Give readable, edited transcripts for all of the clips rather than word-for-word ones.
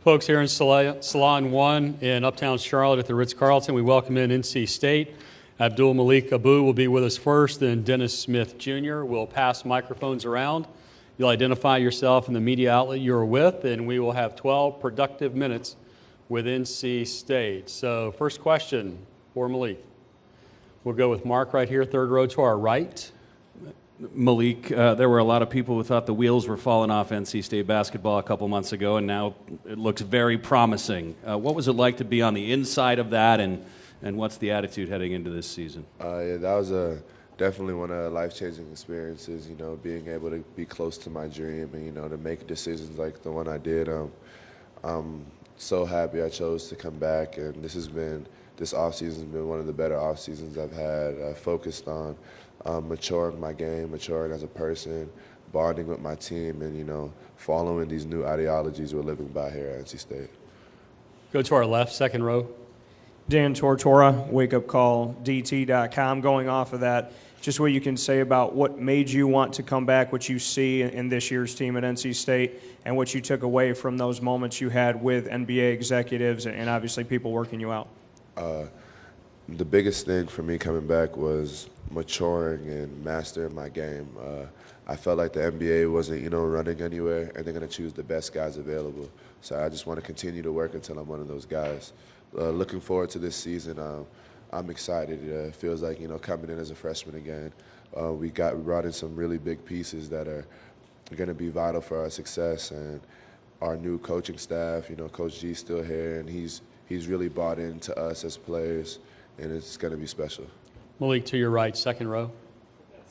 Folks, here in Salon 1 in Uptown Charlotte at the Ritz-Carlton, we welcome in NC State. Abdul Malik Abu will be with us first, then Dennis Smith Jr. We'll pass microphones around. You'll identify yourself and the media outlet you're with, and we will have 12 productive minutes with NC State. So first question for Malik. We'll go with Mark right here, third row to our right. Malik, there were a lot of people who thought the wheels were falling off NC State basketball a couple months ago, and now it looks very promising. What was it like to be on the inside of that, and what's the attitude heading into this season? Yeah, that was definitely one of the life-changing experiences, you know, being able to be close to my dream and, you know, to make decisions like the one I did. I'm so happy I chose to come back, and this offseason has been one of the better off-seasons I've had, focused on maturing my game, maturing as a person, bonding with my team, and, you know, following these new ideologies we're living by here at NC State. Go to our left, second row. Dan Tortora, wakeupcalldt.com. Going off of that, just what you can say about what made you want to come back, what you see in this year's team at NC State, and what you took away from those moments you had with NBA executives and obviously people working you out. The biggest thing for me coming back was maturing and mastering my game. I felt like the NBA wasn't, you know, running anywhere, and they're going to choose the best guys available. So I just want to continue to work until I'm one of those guys. Looking forward to this season. I'm excited. It feels like, you know, coming in as a freshman again. We brought in some really big pieces that are going to be vital for our success, and our new coaching staff. You know, Coach G's still here, and he's really bought into us as players, and it's going to be special. Malik, to your right, second row.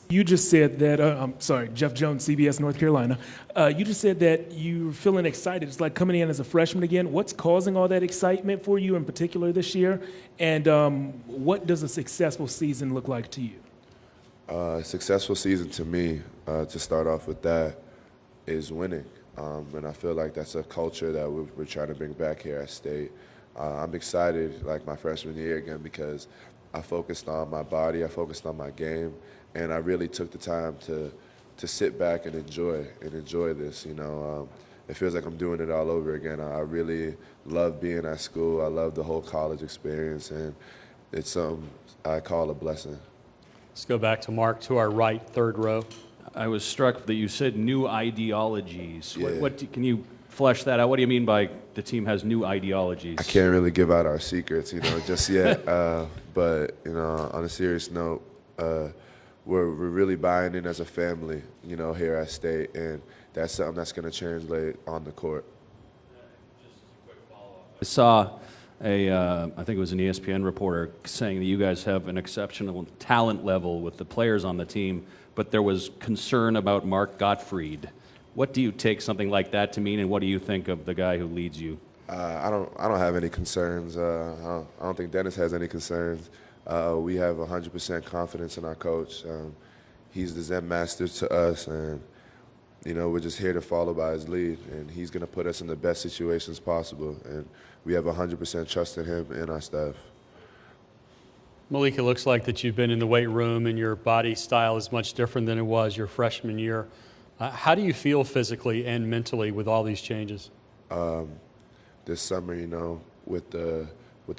You just said that, I'm sorry, Jeff Jones, CBS North Carolina. You just said that you're feeling excited. It's like coming in as a freshman again. What's causing all that excitement for you in particular this year? And what does a successful season look like to you? A successful season to me, to start off with that, is winning. And I feel like that's a culture that we're trying to bring back here at State. I'm excited, like my freshman year again, because I focused on my body, I focused on my game, and I really took the time to sit back and enjoy this. You know, it feels like I'm doing it all over again. I really love being at school. I love the whole college experience, and it's something I call a blessing. Let's go back to Mark to our right, third row. I was struck that you said new ideologies. Yeah. Can you flesh that out? What do you mean by the team has new ideologies? I can't really give out our secrets, you know, just yet. But, you know, on a serious note, we're really buying in as a family, you know, here at State, and that's something that's going to translate on the court. Just as a quick follow-up. I saw I think it was an ESPN reporter saying that you guys have an exceptional talent level with the players on the team, but there was concern about Mark Gottfried. What do you take something like that to mean, and what do you think of the guy who leads you? I don't have any concerns. I don't think Dennis has any concerns. We have 100% confidence in our coach. He's the Zen master to us, and, you know, we're just here to follow by his lead, and he's going to put us in the best situations possible, and we have 100% trust in him and our staff. Malik, it looks like that you've been in the weight room and your body style is much different than it was your freshman year. How do you feel physically and mentally with all these changes? This summer, you know, with the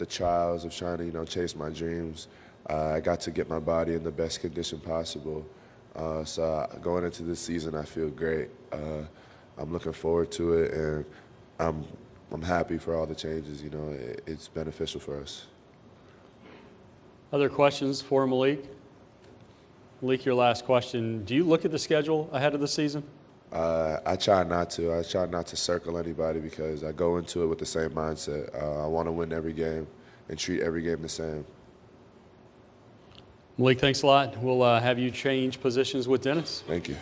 trials of trying to, you know, chase my dreams, I got to get my body in the best condition possible. So going into this season, I feel great. I'm looking forward to it, and I'm happy for all the changes. You know, it's beneficial for us. Other questions for Malik? Malik, your last question. Do you look at the schedule ahead of the season? I try not to. I try not to circle anybody because I go into it with the same mindset. I want to win every game and treat every game the same. Malik, thanks a lot. We'll have you change positions with Dennis. Thank you.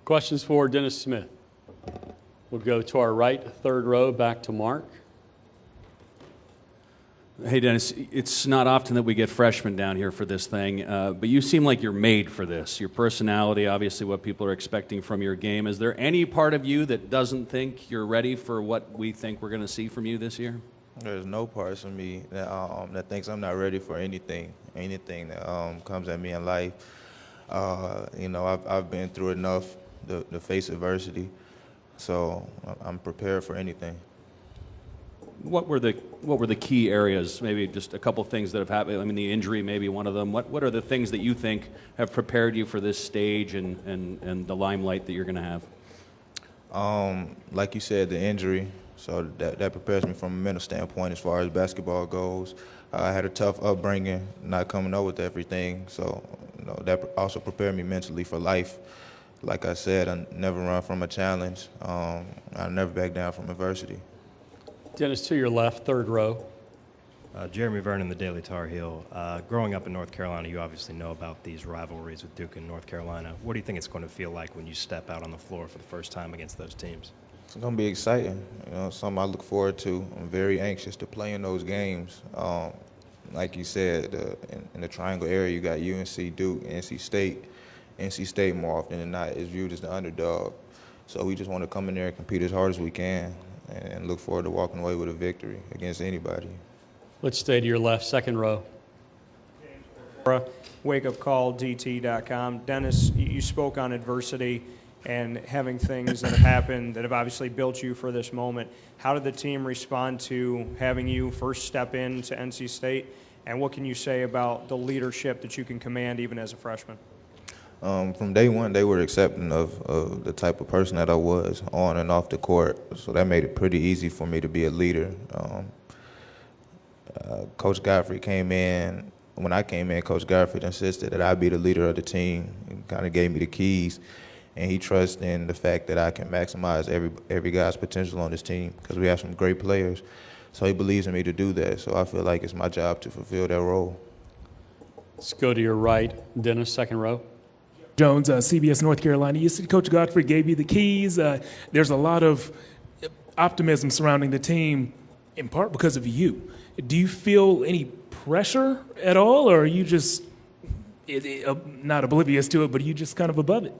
Questions for Dennis Smith? We'll go to our right, third row, back to Mark. Hey, Dennis, it's not often that we get freshmen down here for this thing, but you seem like you're made for this. Your personality, obviously what people are expecting from your game. Is there any part of you that doesn't think you're ready for what we think we're going to see from you this year? There's no parts of me that thinks I'm not ready for anything that comes at me in life. I've been through enough to face adversity, so I'm prepared for anything. What were the key areas? Maybe just a couple things that have happened. I mean, the injury may be one of them. What are the things that you think have prepared you for this stage and the limelight that you're going to have? Like you said, the injury. So that prepares me from a mental standpoint as far as basketball goes. I had a tough upbringing, not coming up with everything. So that also prepared me mentally for life. Like I said, I never run from a challenge. I never back down from adversity. Dennis, to your left, third row. Jeremy Vernon, the Daily Tar Heel. Growing up in North Carolina, you obviously know about these rivalries with Duke and North Carolina. What do you think it's going to feel like when you step out on the floor for the first time against those teams? It's going to be exciting. Something I look forward to. I'm very anxious to play in those games. Like you said, in the Triangle area, you got UNC, Duke, NC State. NC State more often than not is viewed as the underdog. So we just want to come in there and compete as hard as we can and look forward to walking away with a victory against anybody. Let's stay to your left, second row. wakeupcalldt.com. Dennis, you spoke on adversity and having things that have happened that have obviously built you for this moment. How did the team respond to having you first step into NC State? And what can you say about the leadership that you can command even as a freshman? From day one, they were accepting of the type of person that I was on and off the court. So that made it pretty easy for me to be a leader. Coach Godfrey came in. When I came in, Coach Godfrey insisted that I be the leader of the team. He kind of gave me the keys. And he trusts in the fact that I can maximize every guy's potential on this team because we have some great players. So he believes in me to do that. So I feel like it's my job to fulfill that role. Let's go to your right, Dennis, second row. Jones, CBS North Carolina. You said Coach Godfrey gave you the keys. There's a lot of optimism surrounding the team, in part because of you. Do you feel any pressure at all, or are you just not oblivious to it, but are you just kind of above it?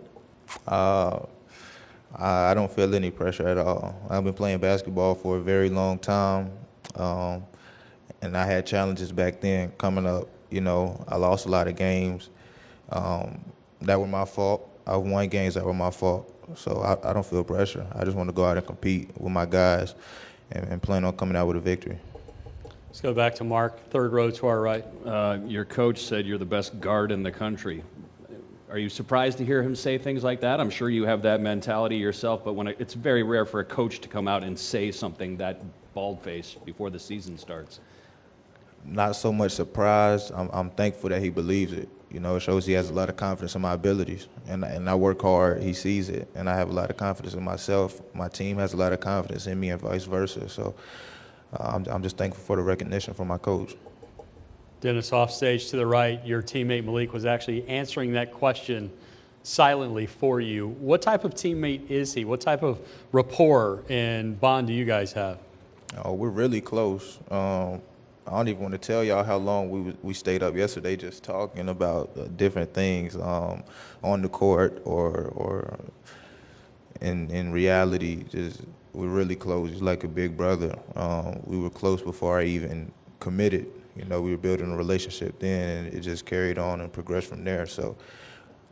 I don't feel any pressure at all. I've been playing basketball for a very long time, and I had challenges back then coming up. I lost a lot of games that were my fault. I won games that were my fault. So I don't feel pressure. I just want to go out and compete with my guys and plan on coming out with a victory. Let's go back to Mark, third row to our right. Your coach said you're the best guard in the country. Are you surprised to hear him say things like that? I'm sure you have that mentality yourself, but it's very rare for a coach to come out and say something that bald-faced before the season starts. Not so much surprised. I'm thankful that he believes it. It shows he has a lot of confidence in my abilities, and I work hard. He sees it, and I have a lot of confidence in myself. My team has a lot of confidence in me, and vice versa. So I'm just thankful for the recognition from my coach. Dennis, off stage to the right, your teammate Malik was actually answering that question silently for you. What type of teammate is he? What type of rapport and bond do you guys have? Oh, we're really close. I don't even want to tell y'all how long we stayed up yesterday just talking about different things on the court or in reality. Just we're really close. He's like a big brother. We were close before I even committed. We were building a relationship then, and it just carried on and progressed from there. So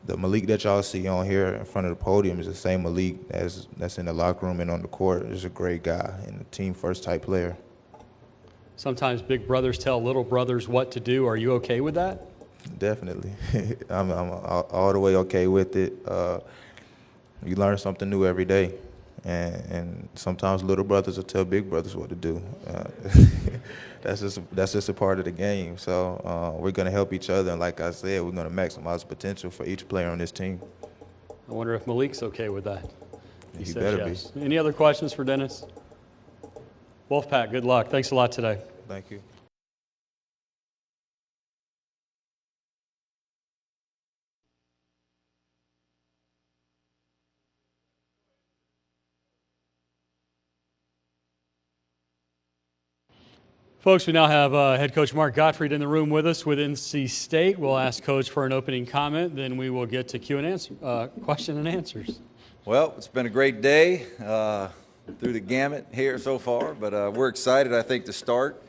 the Malik that y'all see on here in front of the podium is the same Malik that's in the locker room and on the court. He's a great guy and a team first type player. Sometimes big brothers tell little brothers what to do. Are you okay with that? Definitely. I'm all the way okay with it. You learn something new every day. And sometimes little brothers will tell big brothers what to do. That's just a part of the game. So we're going to help each other. And like I said, we're going to maximize potential for each player on this team. I wonder if Malik's okay with that. He says better yes. be. Any other questions for Dennis? Wolfpack, good luck. Thanks a lot today. Thank you. Folks, we now have head coach Mark Gottfried in the room with us with NC State. We'll ask coach for an opening comment, then we will get to question and answers. Well, it's been a great day. through the gamut here so far, but we're excited, I think, to start.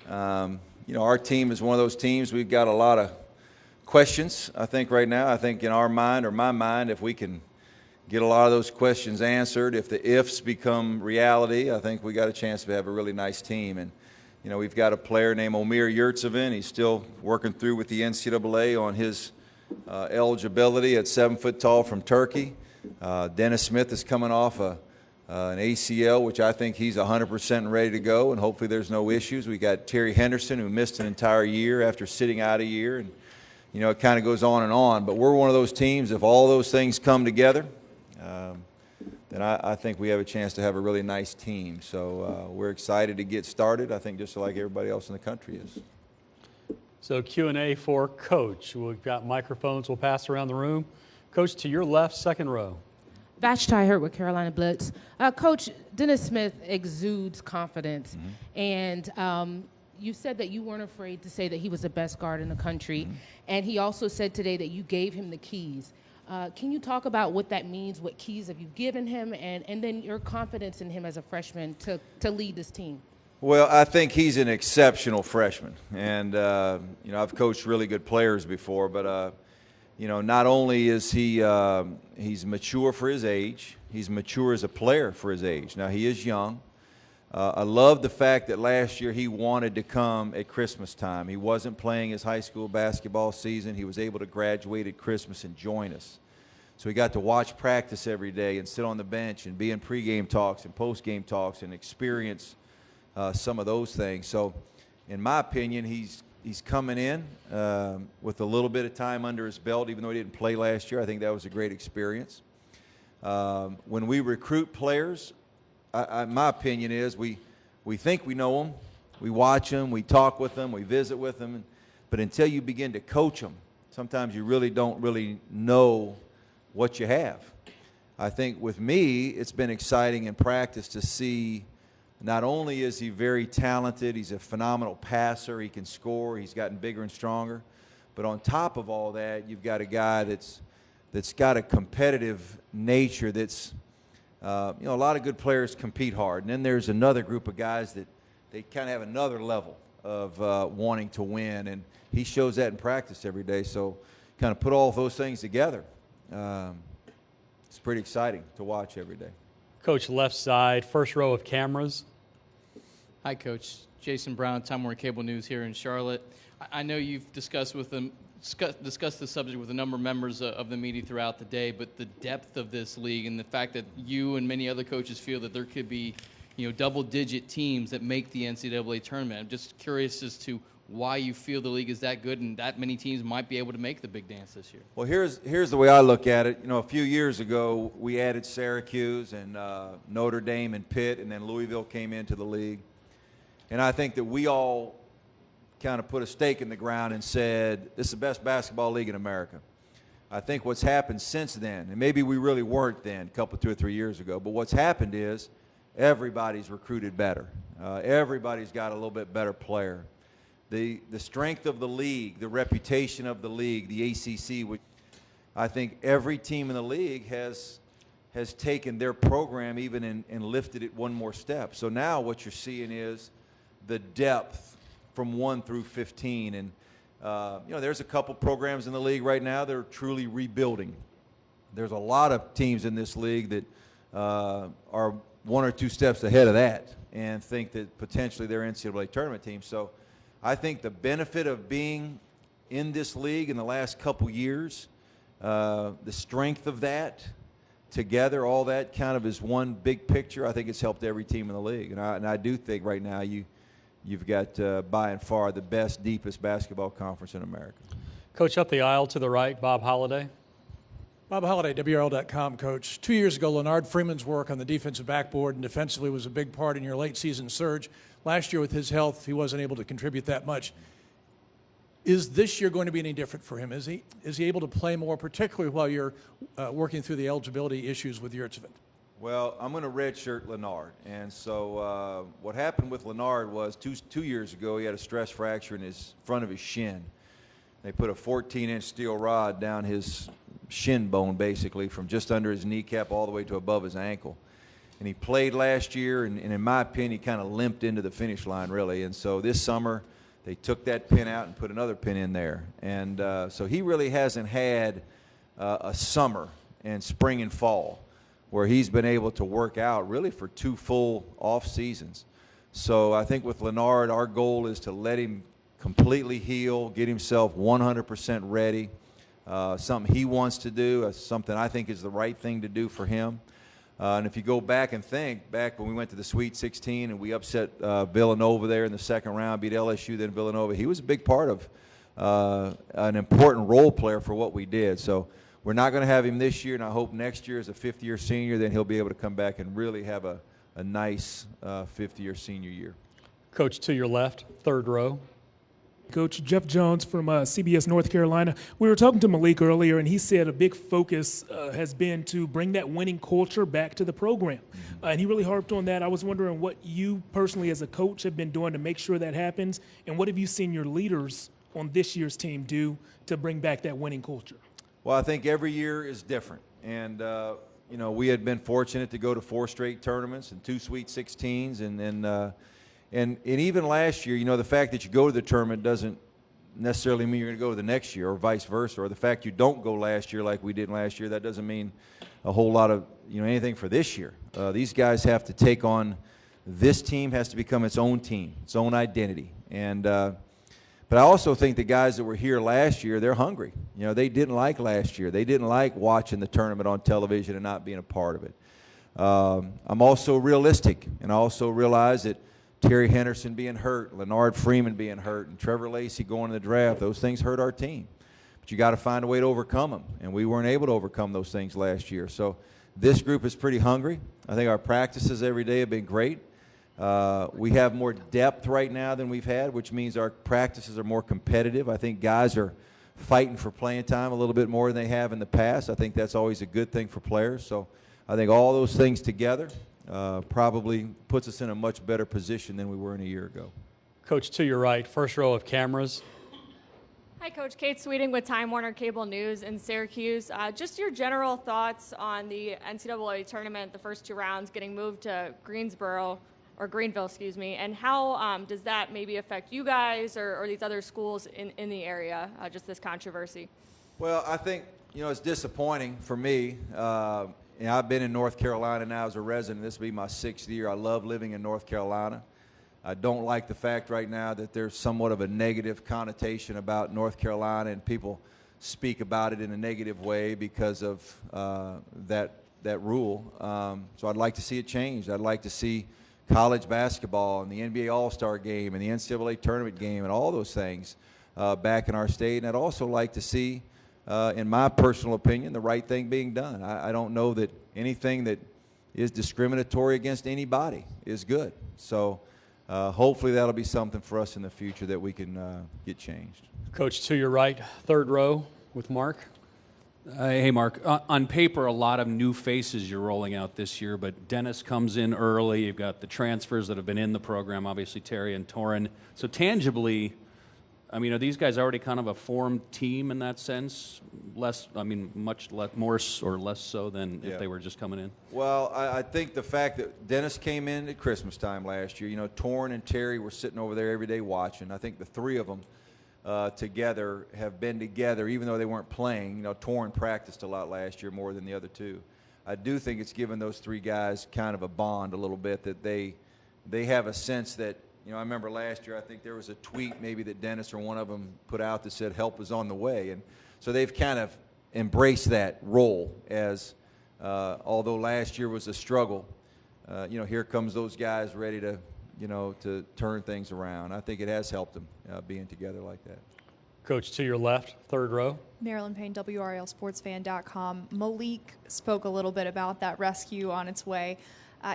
You know, our team is one of those teams, we've got a lot of questions, I think, right now. I think in our mind, or my mind, if we can get a lot of those questions answered, if the ifs become reality, I think we got a chance to have a really nice team. And, you know, we've got a player named Omir Yurtseven. He's still working through with the NCAA on his eligibility at 7 foot tall from Turkey. Dennis Smith is coming off an ACL, which I think he's 100% ready to go, and hopefully there's no issues. We got Terry Henderson, who missed an entire year after sitting out a year, and you know, it kind of goes on and on. But we're one of those teams, if all those things come together, then I think we have a chance to have a really nice team. So we're excited to get started, I think just like everybody else in the country is. So Q&A for Coach. We've got microphones we'll pass around the room. Coach, to your left, second row. Vashti Hurt with Carolina Blitz. Coach, Dennis Smith exudes confidence, and you said that you weren't afraid to say that he was the best guard in the country, and he also said today that you gave him the keys. Can you talk about what that means? What keys have you given him, and then your confidence in him as a freshman to lead this team? Well, I think he's an exceptional freshman, and you know, I've coached really good players before, but you know, not only is he he's mature for his age, he's mature as a player for his age. Now, he is young. I love the fact that last year he wanted to come at Christmas time. He wasn't playing his high school basketball season. He was able to graduate at Christmas and join us. So he got to watch practice every day and sit on the bench and be in pregame talks and postgame talks and experience some of those things. So in my opinion, he's coming in with a little bit of time under his belt, even though he didn't play last year. I think that was a great experience. When we recruit players, my opinion is we think we know them, we watch them, we talk with them, we visit with them, but until you begin to coach them, sometimes you really don't really know what you have. I think with me, it's been exciting in practice to see not only is he very talented, he's a phenomenal passer, he can score, he's gotten bigger and stronger, but on top of all that, you've got a guy that's got a competitive nature that's you know, a lot of good players compete hard, and then there's another group of guys that they kind of have another level of wanting to win, and he shows that in practice every day. So kind of put all of those things together. It's pretty exciting to watch every day. Coach, left side, first row of cameras. Hi, Coach. Jason Brown, Time Warner Cable News here in Charlotte. I know you've discussed the subject with a number of members of the media throughout the day, but the depth of this league and the fact that you and many other coaches feel that there could be, you know, double-digit teams that make the NCAA tournament. I'm just curious as to why you feel the league is that good and that many teams might be able to make the big dance this year. Well, here's the way I look at it. You know, a few years ago, we added Syracuse and Notre Dame and Pitt, and then Louisville came into the league. And I think that we all kind of put a stake in the ground and said, this is the best basketball league in America. I think what's happened since then, and maybe we really weren't then, 2 or 3 years ago, but what's happened is everybody's recruited better. Everybody's got a little bit better player. The strength of the league, the reputation of the league, the ACC, which I think every team in the league has taken their program even and lifted it one more step. So now what you're seeing is the depth from 1 through 15. And, you know, there's a couple programs in the league right now that are truly rebuilding. There's a lot of teams in this league that are 1 or 2 steps ahead of that and think that potentially they're NCAA tournament teams. So I think the benefit of being in this league in the last couple years, the strength of that together, all that kind of is one big picture. I think it's helped every team in the league. And I do think right now you've got by and far the best, deepest basketball conference in America. Coach, up the aisle to the right, Bob Holliday. Bob Holliday, WRL.com, Coach. 2 years ago, Leonard Freeman's work on the defensive backboard and defensively was a big part in your late season surge. Last year with his health, he wasn't able to contribute that much. Is this year going to be any different for him? Is he able to play more, particularly while you're working through the eligibility issues with Yurtseven? Well, I'm going to redshirt Leonard. And so what happened with Leonard was two years ago he had a stress fracture in his front of his shin. They put a 14-inch steel rod down his shin bone, basically, from just under his kneecap all the way to above his ankle. and he played last year, and in my opinion, he kind of limped into the finish line, really. And so this summer, they took that pin out and put another pin in there. And so he really hasn't had a summer and spring and fall where he's been able to work out really for 2 full off seasons. So I think with Leonard, our goal is to let him completely heal, get himself 100% ready. Something he wants to do, something I think is the right thing to do for him. And if you go back and think, back when we went to the Sweet 16 and we upset Villanova there in the second round, beat LSU, then Villanova, he was a big part of an important role player for what we did. So we're not going to have him this year, and I hope next year as a fifth-year senior, then he'll be able to come back and really have a nice fifth-year senior year. Coach, to your left, third row. Coach Jeff Jones from CBS North Carolina. We were talking to Malik earlier, and he said a big focus has been to bring that winning culture back to the program. And he really harped on that. I was wondering what you personally as a coach have been doing to make sure that happens, and what have you seen your leaders on this year's team do to bring back that winning culture? Well, I think every year is different. And, you know, we had been fortunate to go to 4 straight tournaments and 2 Sweet 16s, and even last year, you know, the fact that you go to the tournament doesn't necessarily mean you're going to go the next year, or vice versa. Or the fact you don't go last year like we did last year, that doesn't mean a whole lot of, you know, anything for this year. These guys have to take on, this team has to become its own team, its own identity. And but I also think the guys that were here last year, they're hungry. You know, they didn't like last year. They didn't like watching the tournament on television and not being a part of it. I'm also realistic, and I also realize that Terry Henderson being hurt, Leonard Freeman being hurt, and Trevor Lacey going to the draft, those things hurt our team. But you got to find a way to overcome them, and we weren't able to overcome those things last year. So this group is pretty hungry. I think our practices every day have been great. We have more depth right now than we've had, which means our practices are more competitive. I think guys are fighting for playing time a little bit more than they have in the past. I think that's always a good thing for players. So I think all those things together probably puts us in a much better position than we were in a year ago. Coach, to your right, first row of cameras. Hi, Coach. Kate Sweeting with Time Warner Cable News in Syracuse. Just your general thoughts on the NCAA tournament, the first 2 rounds getting moved to Greenville, and how does that maybe affect you guys or these other schools in the area, just this controversy? Well, I think, you know, it's disappointing for me. You know, I've been in North Carolina now as a resident. This will be my 6th year. I love living in North Carolina. I don't like the fact right now that there's somewhat of a negative connotation about North Carolina, and people speak about it in a negative way because of that rule. So I'd like to see it changed. I'd like to see college basketball and the NBA All-Star game and the NCAA tournament game and all those things back in our state. And I'd also like to see, in my personal opinion, the right thing being done. I don't know that anything that is discriminatory against anybody is good. So hopefully that'll be something for us in the future that we can get changed. Coach, to your right, third row with Mark. Hey, Mark. On paper, a lot of new faces you're rolling out this year, but Dennis comes in early. You've got the transfers that have been in the program, obviously Terry and Torin. So tangibly, I mean, are these guys already kind of a formed team in that sense? Much more or less so than if they were just coming in? Well, I think the fact that Dennis came in at Christmas time last year, you know, Torin and Terry were sitting over there every day watching. I think the 3 of them together have been together, even though they weren't playing. You know, Torin practiced a lot last year more than the other 2. I do think it's given those 3 guys kind of a bond a little bit, that they have a sense that, you know, I remember last year, I think there was a tweet maybe that Dennis or one of them put out that said help is on the way. And so they've kind of embraced that role as, although last year was a struggle, you know, here comes those guys ready to, you know, to turn things around. I think it has helped them being together like that. Coach, to your left, third row. Marilyn Payne, WRLSportsFan.com. Malik spoke a little bit about that rescue on its way.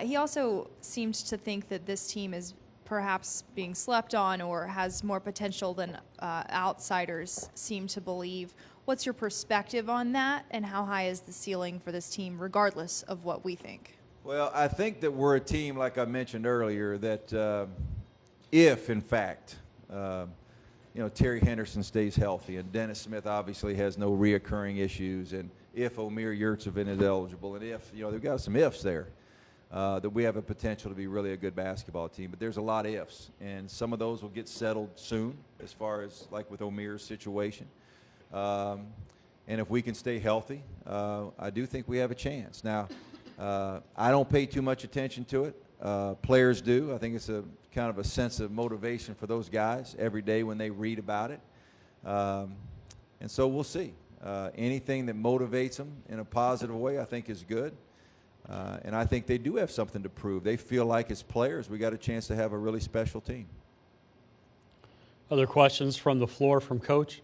He also seemed to think that this team is perhaps being slept on or has more potential than outsiders seem to believe. What's your perspective on that, and how high is the ceiling for this team regardless of what we think? Well, I think that we're a team, like I mentioned earlier, that if, in fact, you know, Terry Henderson stays healthy and Dennis Smith obviously has no reoccurring issues, and if Omer Yurtseven is eligible, and if, you know, they've got some ifs there. that we have a potential to be really a good basketball team. But there's a lot of ifs, and some of those will get settled soon, as far as like with Omir's situation. And if we can stay healthy, I do think we have a chance. Now, I don't pay too much attention to it. Players do. I think it's a kind of a sense of motivation for those guys every day when they read about it. And so we'll see. Anything that motivates them in a positive way, I think, is good. And I think they do have something to prove. They feel like as players, we got a chance to have a really special team. Other questions from the floor from Coach?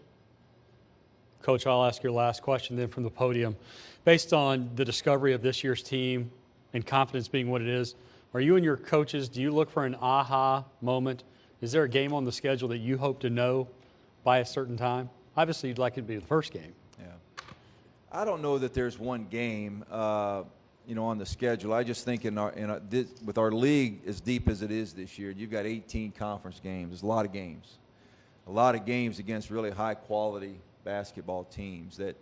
Coach, I'll ask your last question then from the podium. Based on the discovery of this year's team and confidence being what it is, are you and your coaches, do you look for an aha moment? Is there a game on the schedule that you hope to know by a certain time? Obviously, you'd like it to be the first game. Yeah. I don't know that there's one game, on the schedule. I just think with our league as deep as it is this year, you've got 18 conference games. There's a lot of games. A lot of games against really high-quality basketball teams that,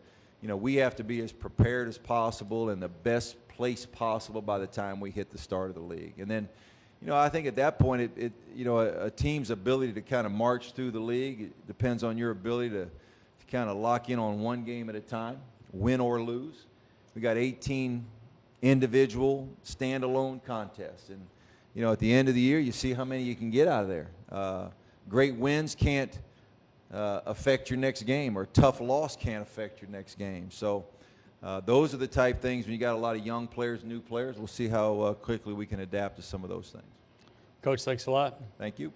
we have to be as prepared as possible in the best place possible by the time we hit the start of the league. And then, I think at that point, a team's ability to kind of march through the league, it depends on your ability to kind of lock in on one game at a time, win or lose. We got 18 individual standalone contests. And, at the end of the year, you see how many you can get out of there. Great wins can't affect your next game, or tough loss can't affect your next game. So those are the type things when you got a lot of young players, new players. We'll see how quickly we can adapt to some of those things. Coach, thanks a lot. Thank you.